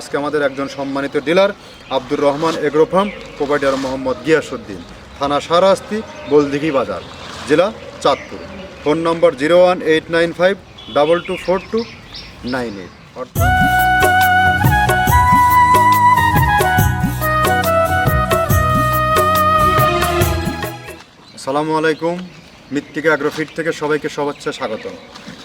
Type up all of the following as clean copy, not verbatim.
আজকে আমাদের একজন সম্মানিত dealer Abdur Rahman agro farm, proprietor Mohammad Giasuddin, থানা শাহরাস্তি, গোলদিঘি বাজার, জেলা চাঁদপুর। ফোন নম্বর 01895224298। আসসালামু আলাইকুম। মৃত্তিকা অ্যাগ্রোফিড থেকে সবাইকে শুভেচ্ছা স্বাগতম।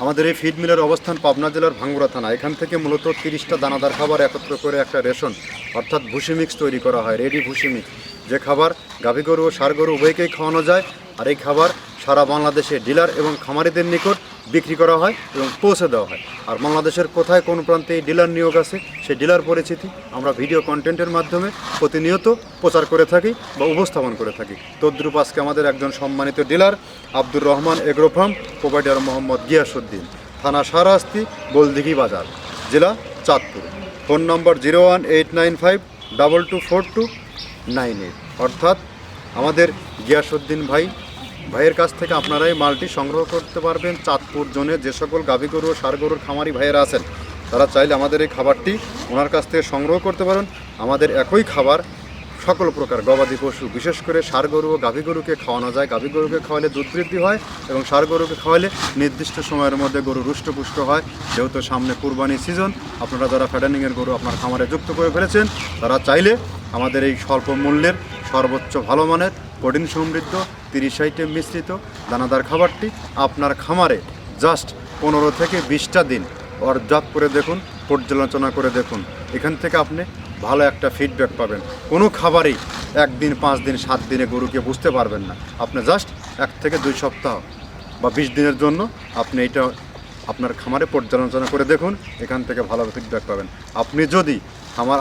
আমাদের এই ফিড মিলের অবস্থান পাবনা জেলার ভাঙ্গুড়া থানা। এখান থেকে মূলত 30টা দানাদার খাবার একত্র করে একটা রেশন অর্থাৎ ভুসি মিক্স তৈরি করা হয়, রেডি ভুসি মিক্স, যে খাবার গাভী গরু ও ষাঁড় গরু উভয়কেই খাওয়ানো যায়। আর এই খাবার সারা বাংলাদেশে ডিলার এবং খামারিদের নিকট বিক্রি করা হয় এবং পৌঁছে দেওয়া হয়। আর বাংলাদেশের কোথায় কোন প্রান্তে এই ডিলার নিয়োগ আছে সেই ডিলার পরিচিতি আমরা ভিডিও কন্টেন্টের মাধ্যমে প্রতিনিয়ত প্রচার করে থাকি বা উপস্থাপন করে থাকি। তদ্রূপ আজকে আমাদের একজন সম্মানিত dealer Abdur Rahman agro farm, proprietor Mohammad Giasuddin, থানা শাহরাস্তি, গোলদিঘি বাজার, জেলা চাঁদপুর। ফোন নম্বর 01895224298। অর্থাৎ আমাদের গিয়াসউদ্দিন ভাইয়ের কাছ থেকে আপনারা এই মালটি সংগ্রহ করতে পারবেন। চাঁদপুর জোনে যে সকল গাভী গরু ও ষাঁড় গরুর খামারি ভাইয়েরা আছেন তারা চাইলে আমাদের এই খাবারটি ওনার কাছ থেকে সংগ্রহ করতে পারেন। আমাদের একই খাবার সকল প্রকার গবাদি পশু, বিশেষ করে ষাঁড় গরু ও গাভী গরুকে খাওয়ানো যায়। গাভী গরুকে খাওয়ালে দুধ বৃদ্ধি হয় এবং ষাঁড় গরুকে খাওয়ালে নির্দিষ্ট সময়ের মধ্যে গরু রুষ্টপুষ্ট হয়। যেহেতু সামনে কুরবানি সিজন, আপনারা যারা ফ্যাটেনিংয়ের গরু আপনার খামারে যুক্ত করে ফেলেছেন তারা চাইলে আমাদের এই স্বল্প মূল্যের সর্বোচ্চ ভালো মানের প্রোটিন সমৃদ্ধ 30 আইটেম মিশ্রিত দানাদার খাবারটি আপনার খামারে জাস্ট 15 থেকে 20টা দিন অর্জাত করে দেখুন, পর্যালোচনা করে দেখুন। এখান থেকে আপনি ভালো একটা ফিডব্যাক পাবেন। কোনো খাবারই 1 দিন, 5 দিন, 7 দিনে গরুকে বুঝতে পারবেন না। আপনি জাস্ট 1 থেকে 2 সপ্তাহ বা 20 দিনের জন্য আপনি এটা আপনার খামারে পর্যালোচনা করে দেখুন, এখান থেকে ভালো ফিডব্যাক পাবেন। আপনি যদি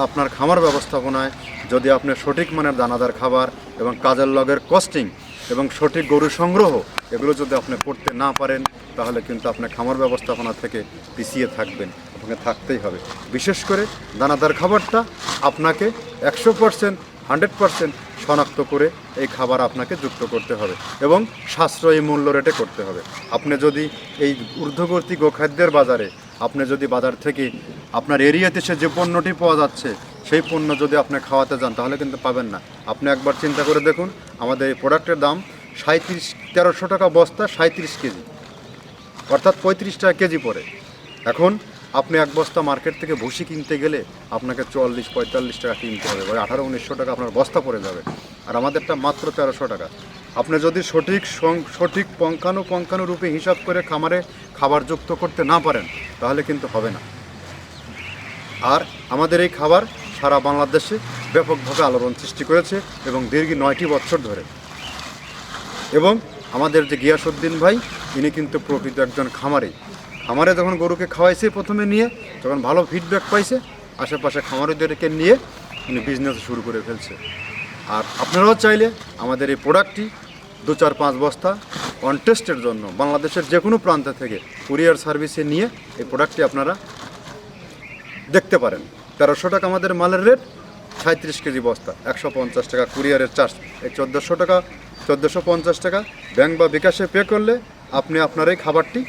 আপনার খামার ব্যবস্থাপনায় যদি আপনি সঠিক মানের দানাদার খাবার এবং কাজের লগের কস্টিং এবং সঠিক গরু সংগ্রহ এগুলো যদি আপনি করতে না পারেন তাহলে কিন্তু আপনার খামার ব্যবস্থাপনা থেকে পিছিয়ে থাকবেন, আপনাকে থাকতেই হবে। বিশেষ করে দানাদার খাবারটা আপনাকে 100% 100% শনাক্ত করে এই খাবার আপনাকে যুক্ত করতে হবে এবং সাশ্রয়ী মূল্য রেটে করতে হবে। আপনি যদি এই ঊর্ধ্ববর্তী গোখাদ্যের বাজারে আপনি যদি বাজার থেকে আপনার এরিয়াতে সে যে পণ্যটি পাওয়া যাচ্ছে সেই পণ্য যদি আপনি খাওয়াতে যান তাহলে কিন্তু পাবেন না। আপনি একবার চিন্তা করে দেখুন, আমাদের এই প্রোডাক্টের দাম 1300 টাকা বস্তা, 37 কেজি, অর্থাৎ 35 টাকা কেজি পড়ে। এখন আপনি এক বস্তা মার্কেট থেকে ভুসি কিনতে গেলে আপনাকে 44-45 টাকা কিনতে হবে, 1800-1900 টাকা আপনার বস্তা পড়ে যাবে। আর আমাদেরটা মাত্র 1300 টাকা। আপনি যদি সঠিক পঙ্খানুরূপে হিসাব করে খামারে খাবার যুক্ত করতে না পারেন তাহলে কিন্তু হবে না। আর আমাদের এই খাবার সারা বাংলাদেশে ব্যাপকভাবে আলোড়ন সৃষ্টি করেছে এবং দীর্ঘ 9টি বছর ধরে। এবং আমাদের যে গিয়াসউদ্দিন ভাই, ইনি কিন্তু প্রকৃত একজন খামারে যখন গরুকে খাওয়াইছে প্রথমে নিয়ে, যখন ভালো ফিডব্যাক পাইছে আশেপাশে খামারিদেরকে নিয়ে উনি বিজনেস শুরু করে ফেলছে। আর আপনারাও চাইলে আমাদের এই প্রোডাক্টটি 2-4-5 বস্তা অন টেস্টের জন্য বাংলাদেশের যে কোনো প্রান্ত থেকে কুরিয়ার সার্ভিসে নিয়ে এই প্রোডাক্টটি আপনারা দেখতে পারেন। 1300 টাকা আমাদের মালের রেট, 37 কেজি বস্তা, 150 টাকা কুরিয়ারের চার্জ। এই 1450 টাকা ব্যাংক বা বিকাশে পে করলে আপনি আপনার এই খাবারটি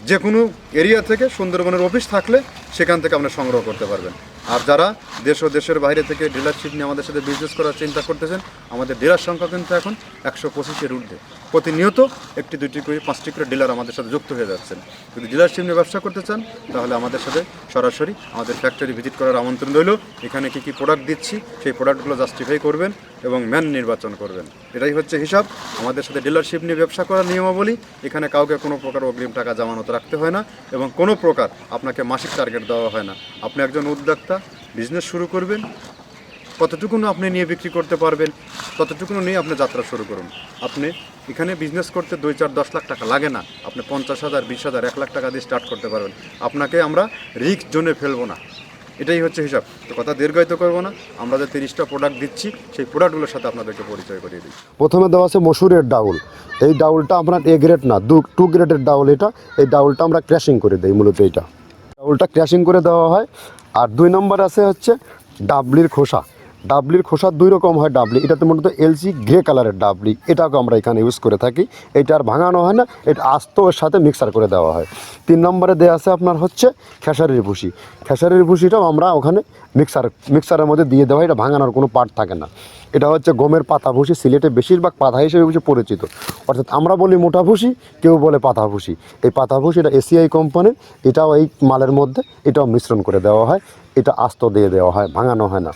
যে কোনো এরিয়া থেকে, সুন্দরবনের অফিস থাকলে সেখান থেকে আপনি সংগ্রহ করতে পারবেন। আর যারা দেশ ও দেশের বাইরে থেকে ডিলারশিপ নিয়ে আমাদের সাথে বিজনেস করার চিন্তা করতেছেন, আমাদের ডিলার সংখ্যা কিন্তু এখন 125-এর ঊর্ধ্বে। প্রতিনিয়ত 1-2টি করে 5টি করে ডিলার আমাদের সাথে যুক্ত হয়ে যাচ্ছেন। যদি ডিলারশিপ নিয়ে ব্যবসা করতে চান তাহলে আমাদের সাথে সরাসরি আমাদের ফ্যাক্টরি ভিজিট করার আমন্ত্রণ রইল। এখানে কী প্রোডাক্ট দিচ্ছি সেই প্রোডাক্টগুলো জাস্টিফাই করবেন এবং ম্যান নির্বাচন করবেন। এটাই হচ্ছে হিসাব। আমাদের সাথে ডিলারশিপ নিয়ে ব্যবসা করার নিয়মাবলী, এখানে কাউকে কোনো প্রকার অগ্রিম টাকা জামানত রাখতে হয় না এবং কোনো প্রকার আপনাকে মাসিক টার্গেট দেওয়া হয় না। আপনি একজন উদ্যোক্তা, বিজনেস শুরু করবেন, কতটুকুনো আপনি নিয়ে বিক্রি করতে পারবেন ততটুকুনো নিয়ে আপনি যাত্রা শুরু করুন। আপনি এখানে বিজনেস করতে 2-4-10 লাখ টাকা লাগে না। আপনি 50,000, 20,000, 1 লাখ টাকা দিয়ে স্টার্ট করতে পারবেন। আপনাকে আমরা রিস্ক জোনে ফেলবো না, এটাই হচ্ছে হিসাব। তো কথা দীর্ঘায়িত করবো না, আমরা যে 30টা প্রোডাক্ট দিচ্ছি সেই প্রোডাক্টগুলোর সাথে আপনাদেরকে পরিচয় করিয়ে দিই। প্রথমে দেওয়া আছে মসুরের ডাউল। এই ডাউলটা আপনার এ গ্রেড না, 2 গ্রেডের ডাউল এটা। এই ডাউলটা আমরা ক্র্যাশিং করে দিই, মূলত এইটা ডাউলটা ক্র্যাশিং করে দেওয়া হয়। আর 2 নম্বর আছে হচ্ছে ডাবলির খোসা। ডাবলির খোসা 2 রকম হয় ডাবলি, এটাতে মূলত এলচি গ্রে কালারের ডাবলি, এটাকে আমরা এখানে ইউজ করে থাকি। এটা আর ভাঙানো হয় না, এটা আস্ত ওর সাথে মিক্সার করে দেওয়া হয়। 3 নম্বরে দেওয়া আছে আপনার হচ্ছে খেসারির ভুসি। খেসারির ভুসিটাও আমরা ওখানে মিক্সারের মধ্যে দিয়ে দেওয়া হয়, এটা ভাঙানোর কোনো পার্ট থাকে না। এটা হচ্ছে গমের পাতা ভুসি, সিলেটে বেশিরভাগ পাতা হিসেবে পরিচিত, অর্থাৎ আমরা বলি মোটা ভুসি, কেউ বলে পাতা ভুসি। এই পাতা ভুসি এটা এসিআই কোম্পানির, এটাও এই মালের মধ্যে এটাও মিশ্রণ করে দেওয়া হয়, এটা আস্ত দিয়ে দেওয়া হয়, ভাঙানো হয় না।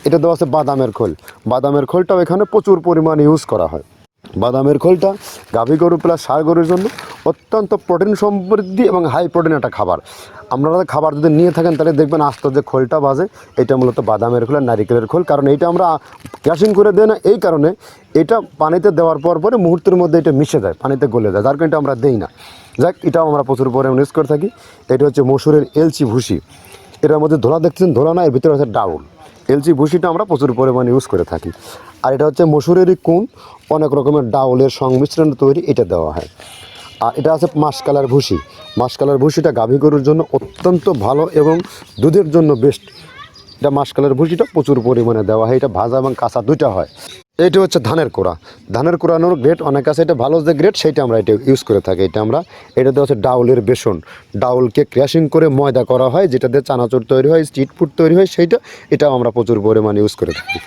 এটা দেওয়া আছে বাদামের খোল। বাদামের খোলটাও এখানে প্রচুর পরিমাণে ইউজ করা হয়। বাদামের খোলটা গাভী গরু প্লাস ষাঁড় গরুর জন্য অত্যন্ত প্রোটিন সমৃদ্ধি এবং হাই প্রোটিন একটা খাবার। আপনারা খাবার যদি নিয়ে থাকেন তাহলে দেখবেন আস্ত যে খোলটা বাজে, এটা মূলত বাদামের খোল আর নারিকেলের খোল। কারণ এইটা আমরা ক্র্যাশিং করে দেয় না, এই কারণে এটা পানিতে দেওয়ার পরে মুহূর্তের মধ্যে এটা মিশে যায়, পানিতে গলে যায়, যার কারণে এটা আমরা দেই না। যাক, এটাও আমরা প্রচুর পরিমাণে ইউজ করে থাকি। এটা হচ্ছে মসুরের এলচি ভুসি, এটার মধ্যে ধোলা দেখছেন, ধোলা না, এর ভিতরে হচ্ছে ডাউল। এলচি ভুসিটা আমরা প্রচুর পরিমাণে ইউজ করে থাকি। আর এটা হচ্ছে মসুরেরই কুন, অনেক রকমের ডাউলের সংমিশ্রণ তৈরি, এটা দেওয়া হয়। আর এটা আছে মাসকালার ভুসি। মাসকালার ভুসিটা গাভী গরুর জন্য অত্যন্ত ভালো এবং দুধের জন্য বেস্ট। এটা মাসকালার ভুসিটা প্রচুর পরিমাণে দেওয়া হয়, এটা ভাজা এবং কাঁচা দুইটা হয়। এইটা হচ্ছে ধানের কোড়া। ধানের কোড়ানোর গ্রেড অনেক আছে, এটা ভালো যে গ্রেড সেইটা আমরা এটা ইউজ করে থাকি। এটাতে হচ্ছে ডাউলের বেসন, ডাউলকে ক্র্যাশিং করে ময়দা করা হয়, যেটা দিয়ে চানাচুর তৈরি হয়, স্ট্রিট ফুড তৈরি হয়, এটাও আমরা প্রচুর পরিমাণে ইউজ করে থাকি।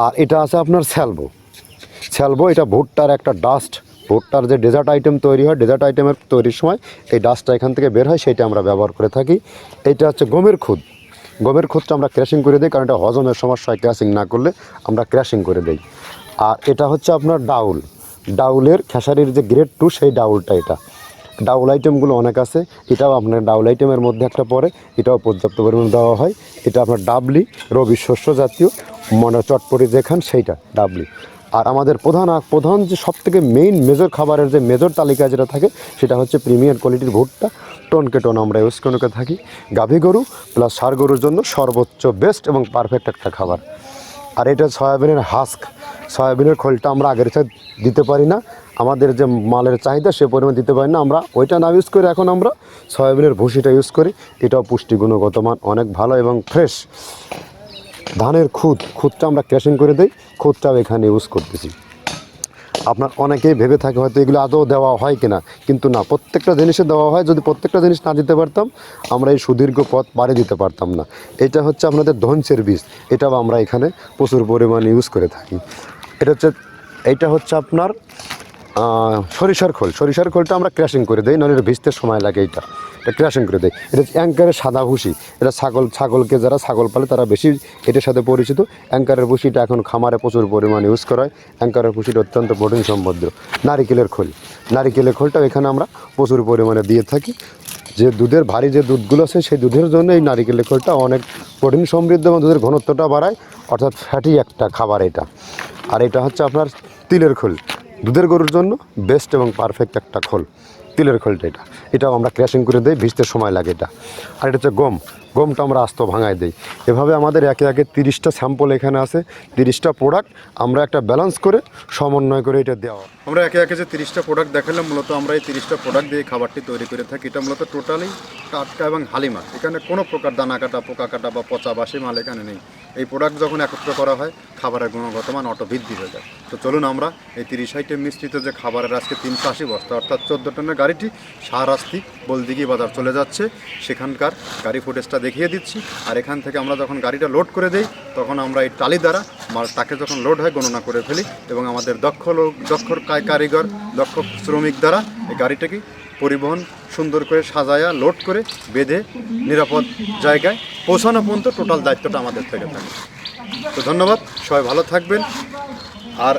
আর এটা আছে আপনার স্যালবো, এটা ভুট্টার একটা ডাস্ট, ভুট্টার যে ডেজার্ট আইটেম তৈরি হয়, ডেজার্ট আইটেমের তৈরির সময় এই ডাস্টটা এখান থেকে বের হয়, সেইটা আমরা ব্যবহার করে থাকি। এটা হচ্ছে গমের খুদটা আমরা ক্র্যাশিং করে দিই, কারণ এটা হজমের সমস্যায় ক্র্যাশিং না করলে আমরা ক্র্যাশিং করে দিই। আর এটা হচ্ছে আপনার ডাউলের খেসারির যে গ্রেড 2 সেই ডাউলটা। এটা ডাউল আইটেমগুলো অনেক আছে, এটাও আপনার ডাউল আইটেমের মধ্যে একটা পড়ে, এটাও পর্যাপ্ত পরিমাণ দেওয়া হয়। এটা আপনার ডাবলি, রবি শস্য জাতীয়, চটপটি যেখান সেইটা ডাবলি। আর আমাদের প্রধান যে সবথেকে মেজর খাবারের যে মেজর তালিকা যেটা থাকে, সেটা হচ্ছে প্রিমিয়ার কোয়ালিটির ভুট্টা, টনকে টন আমরা ইউজ করে থাকি। গাভী গরু প্লাস ষাঁড় গরুর জন্য সর্বোচ্চ বেস্ট এবং পারফেক্ট একটা খাবার। আর এটা সয়াবিনের সয়াবিনের খোলটা আমরা আগের সাথে দিতে পারি না, আমাদের যে মালের চাহিদা সে পরিমাণ দিতে পারি না, আমরা ওইটা না ইউজ করে এখন আমরা সয়াবিনের ভুসিটা ইউজ করি। এটাও পুষ্টি গুণগত মান অনেক ভালো এবং ফ্রেশ। ধানের খুদটা আমরা ক্র্যাশিং করে দিই, খুদটাও এখানে ইউজ করতেছি। আপনার অনেকেই ভেবে থাকে হয়তো এগুলো আদৌ দেওয়া হয় কিনা, কিন্তু না, প্রত্যেকটা জিনিসে দেওয়া হয়। যদি প্রত্যেকটা জিনিস না দিতে পারতাম আমরা এই সুদীর্ঘ পথ পাড়ি দিতে পারতাম না। এটা হচ্ছে আপনাদের ধনসের বীজ, এটাও আমরা এখানে প্রচুর পরিমাণে ইউজ করে থাকি। এইটা হচ্ছে আপনার সরিষার খোলটা আমরা ক্র্যাশিং করে দিই, নাহলে এটা ভিজতে সময় লাগে। এটা ক্র্যাশিং করে দেয়। এটা অ্যাঙ্কারের সাদা ভুসি, এটা ছাগলকে যারা ছাগল পালে তারা বেশি এটার সাথে পরিচিত। অ্যাঙ্কারের ভুসিটা এখন খামারে প্রচুর পরিমাণে ইউজ করা হয়। অ্যাঙ্কারের ভুসিটা অত্যন্ত প্রোটিন সমৃদ্ধ। নারিকেলের খোলটাও এখানে আমরা প্রচুর পরিমাণে দিয়ে থাকি। যে দুধের ভারী যে দুধগুলো আছে সেই দুধের জন্য এই নারিকেলের খোলটা অনেক প্রোটিন সমৃদ্ধ এবং দুধের ঘনত্বটা বাড়ায়, অর্থাৎ ফ্যাটি একটা খাবার এটা। আর এটা হচ্ছে আপনার তিলের খোল, দুধের গরুর জন্য বেস্ট এবং পারফেক্ট একটা খোল, তিলের খোলটা। এটাও আমরা ক্র্যাশিং করে দিই, ভিজতে সময় লাগে এটা। আর এটা হচ্ছে গমটা আমরা আস্ত ভাঙায় দিই। এভাবে আমাদের একে 30টা স্যাম্পল এখানে আছে, 30টা প্রোডাক্ট আমরা একটা ব্যালেন্স করে সমন্বয় করে এটা দেওয়া। আমরা একে যে 30টা প্রোডাক্ট দেখালাম, মূলত আমরা এই 30টা প্রোডাক্ট দিয়ে খাবারটি তৈরি করে থাকি। এটা মূলত টোটালি টাটকা এবং হালিমা, এখানে কোনো প্রকার দানা কাটা, পোকা কাটা বা পচা বাসি মাল এখানে নেই। এই প্রোডাক্ট যখন একত্র করা হয় খাবারের গুণগত মান অটো বৃদ্ধি হয়ে যায়। তো চলুন আমরা এই 30 আইটেম মিশ্রিত যে খাবারের আজকে 380 বস্তা অর্থাৎ 14 টনের গাড়িটি শাহরাস্তি বলদিঘি বাজার চলে যাচ্ছে, সেখানকার গাড়ি ফুটেজটা দেখিয়ে দিচ্ছি। আর এখান থেকে আমরা যখন গাড়িটা লোড করে দেই তখন আমরা এই টালি দ্বারা তাকে যখন লোড হয় গণনা করে ফেলি এবং আমাদের দক্ষ কারিগর, দক্ষ শ্রমিক দ্বারা এই গাড়িটাকে পরিবহন সুন্দর করে সাজায়া লোড করে বেঁধে নিরাপদ জায়গায় পৌঁছানো পর্যন্ত টোটাল দায়িত্বটা আমাদের থেকে থাকে। তো ধন্যবাদ, সবাই ভালো থাকবেন। আর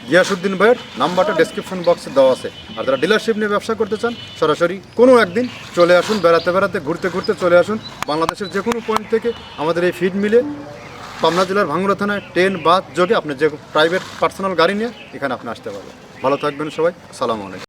গিয়াসউদ্দিন ভাইয়ের নাম্বারটা ডেসক্রিপশন বক্সে দেওয়া আছে। আর যারা ডিলারশিপ নিয়ে ব্যবসা করতে চান সরাসরি কোনো একদিন চলে আসুন, বেড়াতে ঘুরতে চলে আসুন। বাংলাদেশের যে কোনো পয়েন্ট থেকে আমাদের এই ফিড মিলে পাবনা জেলার ভাঙ্গুড়া থানায় ট্রেন বাস যোগে আপনি যে প্রাইভেট পার্সোনাল গাড়ি নিয়ে এখানে আপনি আসতে পারবেন। ভালো থাকবেন সবাই, আসসালামু আলাইকুম।